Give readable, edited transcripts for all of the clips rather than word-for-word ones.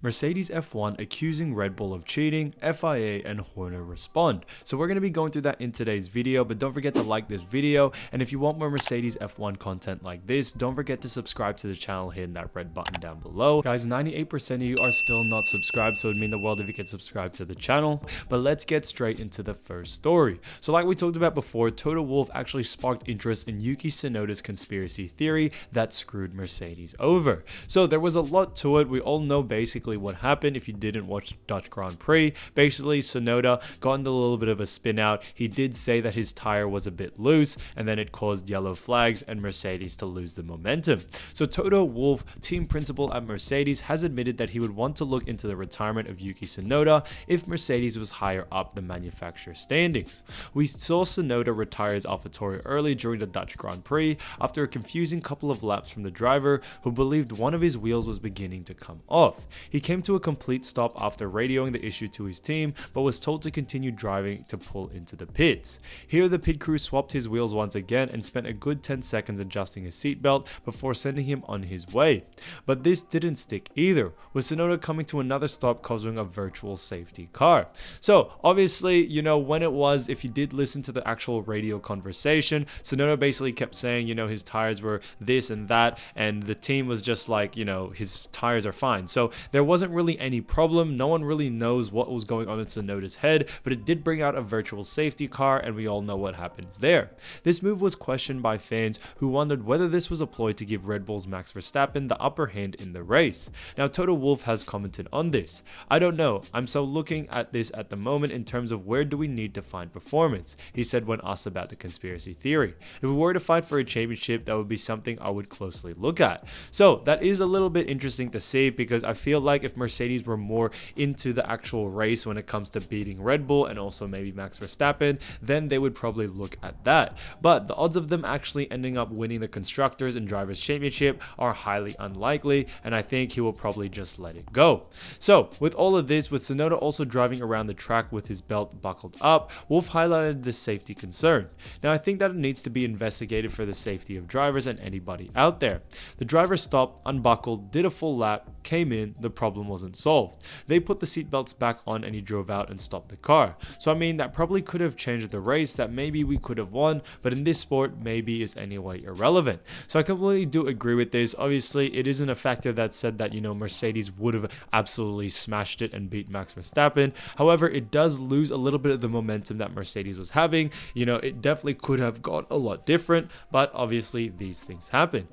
Mercedes F1 accusing Red Bull of cheating, FIA and Horner respond. So we're going to be going through that in today's video, but don't forget to like this video, and if you want more Mercedes F1 content like this, don't forget to subscribe to the channel, hitting that red button down below. Guys, 98% of you are still not subscribed, so it would mean the world if you could subscribe to the channel. But let's get straight into the first story. So like we talked about before, Toto Wolff actually sparked interest in Yuki Tsunoda's conspiracy theory that screwed Mercedes over. So there was a lot to it. We all know basically what happened if you didn't watch the Dutch Grand Prix. Basically, Tsunoda got into a little bit of a spin out. He did say that his tire was a bit loose, and then it caused yellow flags and Mercedes to lose the momentum. So Toto Wolff, team principal at Mercedes, has admitted that he would want to look into the retirement of Yuki Tsunoda if Mercedes was higher up the manufacturer standings. We saw Tsunoda retire his AlphaTauri early during the Dutch Grand Prix after a confusing couple of laps from the driver who believed one of his wheels was beginning to come off. He came to a complete stop after radioing the issue to his team, but was told to continue driving to pull into the pits. Here the pit crew swapped his wheels once again and spent a good 10 seconds adjusting his seatbelt before sending him on his way. But this didn't stick either, with Tsunoda coming to another stop causing a virtual safety car. So obviously, you know, when it was, if you did listen to the actual radio conversation, Tsunoda basically kept saying, you know, his tires were this and that, and the team was just like, you know, his tires are fine. So there wasn't really any problem. No one really knows what was going on in Tsunoda's head, but it did bring out a virtual safety car, and we all know what happens there. This move was questioned by fans who wondered whether this was a ploy to give Red Bull's Max Verstappen the upper hand in the race. Now, Toto Wolff has commented on this. "I don't know. I'm so looking at this at the moment in terms of where do we need to find performance," he said when asked about the conspiracy theory. "If we were to fight for a championship, that would be something I would closely look at." So that is a little bit interesting to see, because I feel like if Mercedes were more into the actual race when it comes to beating Red Bull and also maybe Max Verstappen, then they would probably look at that. But the odds of them actually ending up winning the Constructors and Drivers' Championship are highly unlikely, and I think he will probably just let it go. So with all of this, with Tsunoda also driving around the track with his belt buckled up, Wolff highlighted this safety concern. Now I think that it needs to be investigated for the safety of drivers and anybody out there. The driver stopped, unbuckled, did a full lap, came in, the problem wasn't solved. They put the seatbelts back on and he drove out and stopped the car. So I mean, that probably could have changed the race, that maybe we could have won, but in this sport, maybe is anyway irrelevant. So I completely do agree with this. Obviously, it isn't a factor that said that, you know, Mercedes would have absolutely smashed it and beat Max Verstappen. However, it does lose a little bit of the momentum that Mercedes was having. You know, it definitely could have gone a lot different, but obviously these things happen.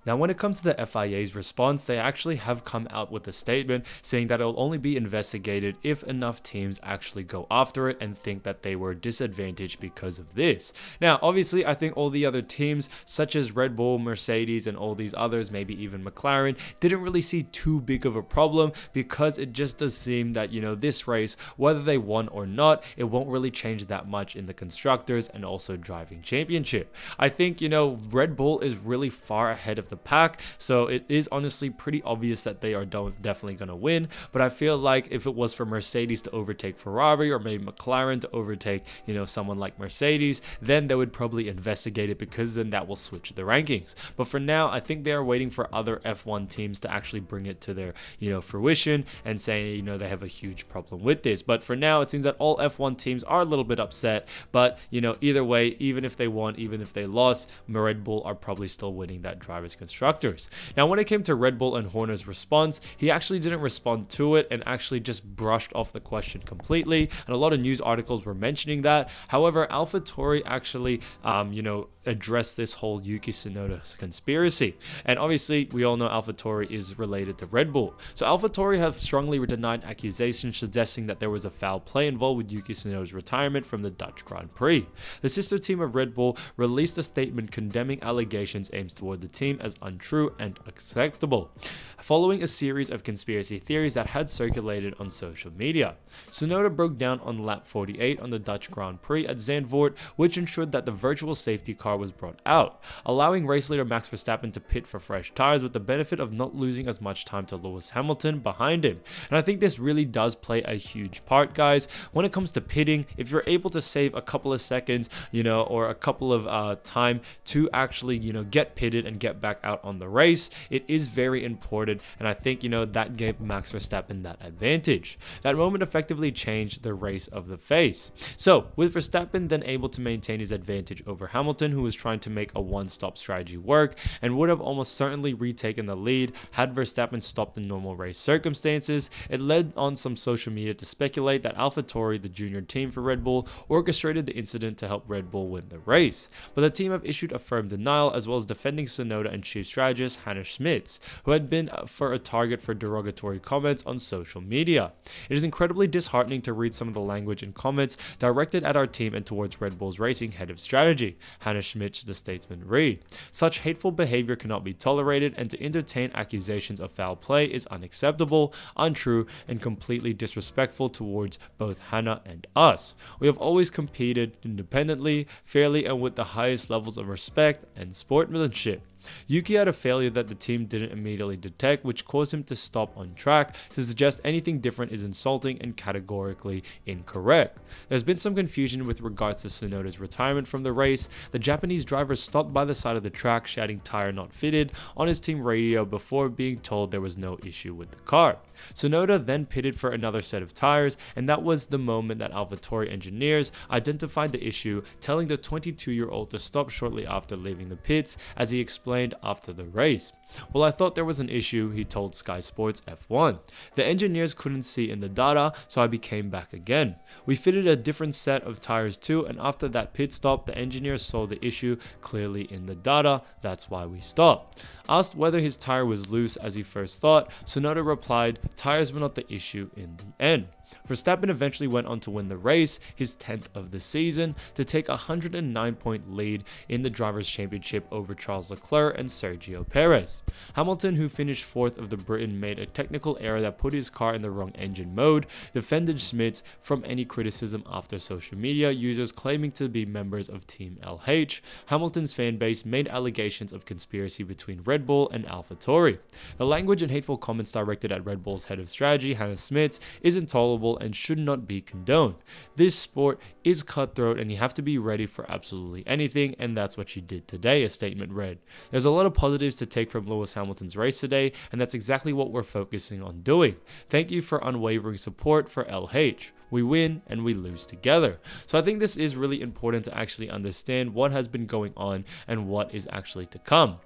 Now, when it comes to the FIA's response, they actually have come out with a statement saying that it will only be investigated if enough teams actually go after it and think that they were disadvantaged because of this. Now, obviously, I think all the other teams, such as Red Bull, Mercedes, and all these others, maybe even McLaren, didn't really see too big of a problem, because it just does seem that, you know, this race, whether they won or not, it won't really change that much in the Constructors and also Driving Championship. I think, you know, Red Bull is really far ahead of the pack, so it is honestly pretty obvious that they are definitely going to win. But I feel like if it was for Mercedes to overtake Ferrari, or maybe McLaren to overtake, you know, someone like Mercedes, then they would probably investigate it, because then that will switch the rankings. But for now, I think they are waiting for other F1 teams to actually bring it to their, you know, fruition and say, you know, they have a huge problem with this. But for now, it seems that all F1 teams are a little bit upset. But, you know, either way, even if they won, even if they lost, Red Bull are probably still winning that Drivers' Constructors. Now, when it came to Red Bull and Horner's response, he actually didn't respond to it and actually just brushed off the question completely, and a lot of news articles were mentioning that. However, AlphaTauri actually, you know, address this whole Yuki Tsunoda conspiracy, and obviously we all know AlphaTauri is related to Red Bull. So AlphaTauri have strongly denied accusations suggesting that there was a foul play involved with Yuki Tsunoda's retirement from the Dutch Grand Prix. The sister team of Red Bull released a statement condemning allegations aimed toward the team as untrue and unacceptable, following a series of conspiracy theories that had circulated on social media. Tsunoda broke down on lap 48 on the Dutch Grand Prix at Zandvoort, which ensured that the virtual safety car car was brought out, allowing race leader Max Verstappen to pit for fresh tires with the benefit of not losing as much time to Lewis Hamilton behind him. And I think this really does play a huge part, guys. When it comes to pitting, if you're able to save a couple of seconds, or a couple of time to actually, get pitted and get back out on the race, it is very important. And I think, that gave Max Verstappen that advantage. That moment effectively changed the race of the face. So with Verstappen then able to maintain his advantage over Hamilton, who was trying to make a one-stop strategy work and would have almost certainly retaken the lead had Verstappen stopped in normal race circumstances, it led on some social media to speculate that AlphaTauri, the junior team for Red Bull, orchestrated the incident to help Red Bull win the race. But the team have issued a firm denial, as well as defending Tsunoda and chief strategist Hannah Schmitz, who had been a target for derogatory comments on social media. It is incredibly disheartening to read some of the language and comments directed at our team and towards Red Bull's racing head of strategy, Hannah Schmitz, the statesman, read. Such hateful behavior cannot be tolerated, and to entertain accusations of foul play is unacceptable, untrue, and completely disrespectful towards both Hannah and us. We have always competed independently, fairly, and with the highest levels of respect and sportsmanship. Yuki had a failure that the team didn't immediately detect, which caused him to stop on track. To suggest anything different is insulting and categorically incorrect. There's been some confusion with regards to Tsunoda's retirement from the race. The Japanese driver stopped by the side of the track shouting "tire not fitted" on his team radio before being told there was no issue with the car. Tsunoda then pitted for another set of tires, and that was the moment that AlphaTauri engineers identified the issue, telling the 22-year-old to stop shortly after leaving the pits, as he explained after the race. "Well, I thought there was an issue," he told Sky Sports F1. "The engineers couldn't see in the data, so I became back again. We fitted a different set of tires too, and after that pit stop, the engineers saw the issue clearly in the data. That's why we stopped." Asked whether his tire was loose as he first thought, Tsunoda replied, "Tires were not the issue in the end." Verstappen eventually went on to win the race, his 10th of the season, to take a 109-point lead in the Drivers' Championship over Charles Leclerc and Sergio Perez. Hamilton, who finished 4th of the Britain, made a technical error that put his car in the wrong engine mode, defended Schmitz from any criticism after social media users claiming to be members of Team LH. Hamilton's fanbase made allegations of conspiracy between Red Bull and AlphaTauri. The language and hateful comments directed at Red Bull's head of strategy, Hannah Schmitz, is intolerable and should not be condoned. This sport is cutthroat and you have to be ready for absolutely anything, and that's what she did today, a statement read. "There's a lot of positives to take from Lewis Hamilton's race today, and that's exactly what we're focusing on doing. Thank you for unwavering support for LH. We win and we lose together." So I think this is really important to actually understand what has been going on and what is actually to come.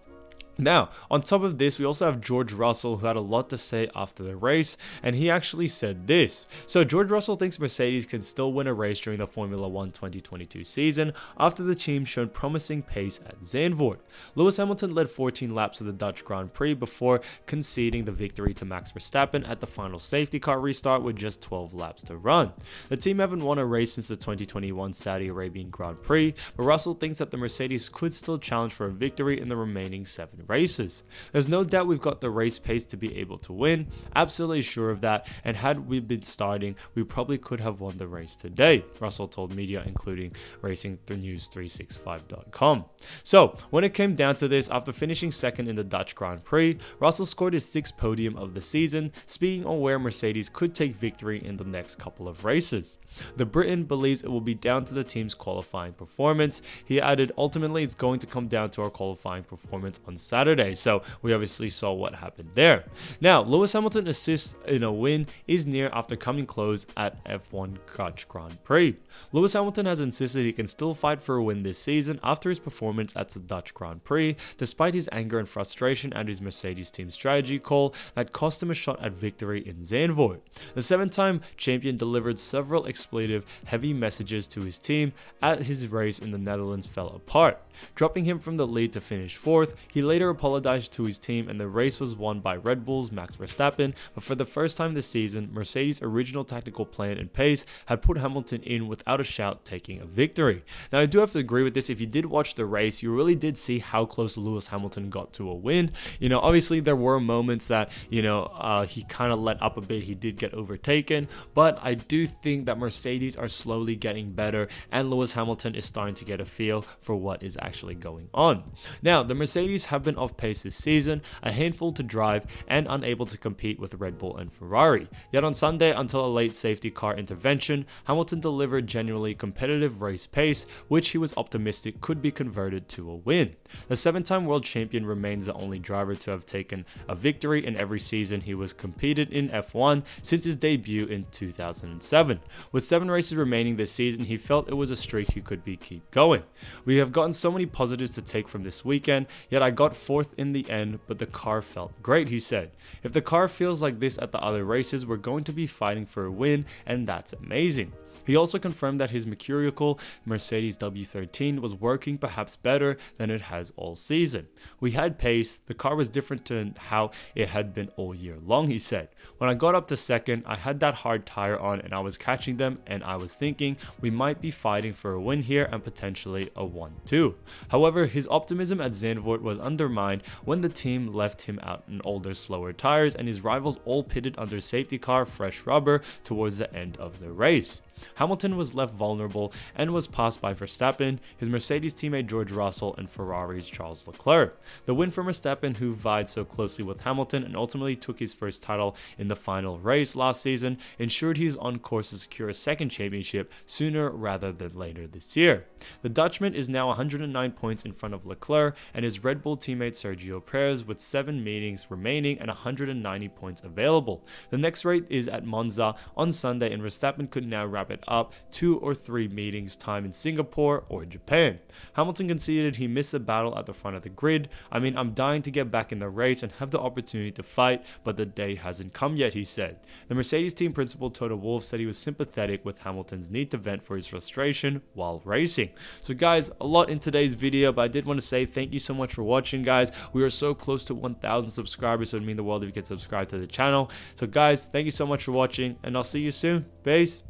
Now, on top of this, we also have George Russell, who had a lot to say after the race, and he actually said this. So George Russell thinks Mercedes can still win a race during the Formula 1 2022 season after the team showed promising pace at Zandvoort. Lewis Hamilton led 14 laps of the Dutch Grand Prix before conceding the victory to Max Verstappen at the final safety car restart with just 12 laps to run. The team haven't won a race since the 2021 Saudi Arabian Grand Prix, but Russell thinks that the Mercedes could still challenge for a victory in the remaining 7 races. "There's no doubt we've got the race pace to be able to win, absolutely sure of that, and had we been starting, we probably could have won the race today," Russell told media including RacingTheNews365.com. So when it came down to this, after finishing 2nd in the Dutch Grand Prix, Russell scored his 6th podium of the season, speaking on where Mercedes could take victory in the next couple of races. The Briton believes it will be down to the team's qualifying performance. He added, "Ultimately, it's going to come down to our qualifying performance on Saturday." So we obviously saw what happened there. Now, Lewis Hamilton's assist in a win is near after coming close at F1 Dutch Grand Prix. Lewis Hamilton has insisted he can still fight for a win this season after his performance at the Dutch Grand Prix, despite his anger and frustration at his Mercedes team strategy call that cost him a shot at victory in Zandvoort. The 7-time champion delivered several expletive, heavy messages to his team as his race in the Netherlands fell apart. Dropping him from the lead to finish 4th, he later later apologized to his team, and the race was won by Red Bull's Max Verstappen. But for the first time this season, Mercedes' original tactical plan and pace had put Hamilton in without a shout, taking a victory. Now, I do have to agree with this. If you did watch the race, you really did see how close Lewis Hamilton got to a win. Obviously there were moments that, he kind of let up a bit. He did get overtaken, but I do think that Mercedes are slowly getting better, and Lewis Hamilton is starting to get a feel for what is actually going on. Now, the Mercedes have been off pace this season, a handful to drive, and unable to compete with Red Bull and Ferrari. Yet on Sunday, until a late safety car intervention, Hamilton delivered genuinely competitive race pace, which he was optimistic could be converted to a win. The 7-time world champion remains the only driver to have taken a victory in every season he was competed in F1 since his debut in 2007. With 7 races remaining this season, he felt it was a streak he could keep going. We have gotten so many positives to take from this weekend, yet I got 4th in the end, but the car felt great, he said. If the car feels like this at the other races, we're going to be fighting for a win, and that's amazing. He also confirmed that his mercurial Mercedes W13 was working perhaps better than it has all season. We had pace, the car was different to how it had been all year long, he said. When I got up to second, I had that hard tire on and I was catching them, and I was thinking we might be fighting for a win here and potentially a 1-2. However, his optimism at Zandvoort was undermined when the team left him out in older, slower tires, and his rivals all pitted under safety car fresh rubber towards the end of the race. Hamilton was left vulnerable and was passed by Verstappen, his Mercedes teammate George Russell, and Ferrari's Charles Leclerc. The win for Verstappen, who vied so closely with Hamilton and ultimately took his first title in the final race last season, ensured he is on course to secure a second championship sooner rather than later this year. The Dutchman is now 109 points in front of Leclerc and his Red Bull teammate Sergio Perez, with 7 meetings remaining and 190 points available. The next race is at Monza on Sunday, and Verstappen could now wrap it up 2 or 3 meetings time in Singapore or Japan. Hamilton conceded he missed the battle at the front of the grid. I mean, I'm dying to get back in the race and have the opportunity to fight, but the day hasn't come yet, he said. The Mercedes team principal Toto Wolff said he was sympathetic with Hamilton's need to vent for his frustration while racing. So guys, a lot in today's video, but I did want to say thank you so much for watching, guys. We are so close to 1,000 subscribers, so it would mean the world if you could subscribe to the channel. So guys, thank you so much for watching, and I'll see you soon. Peace.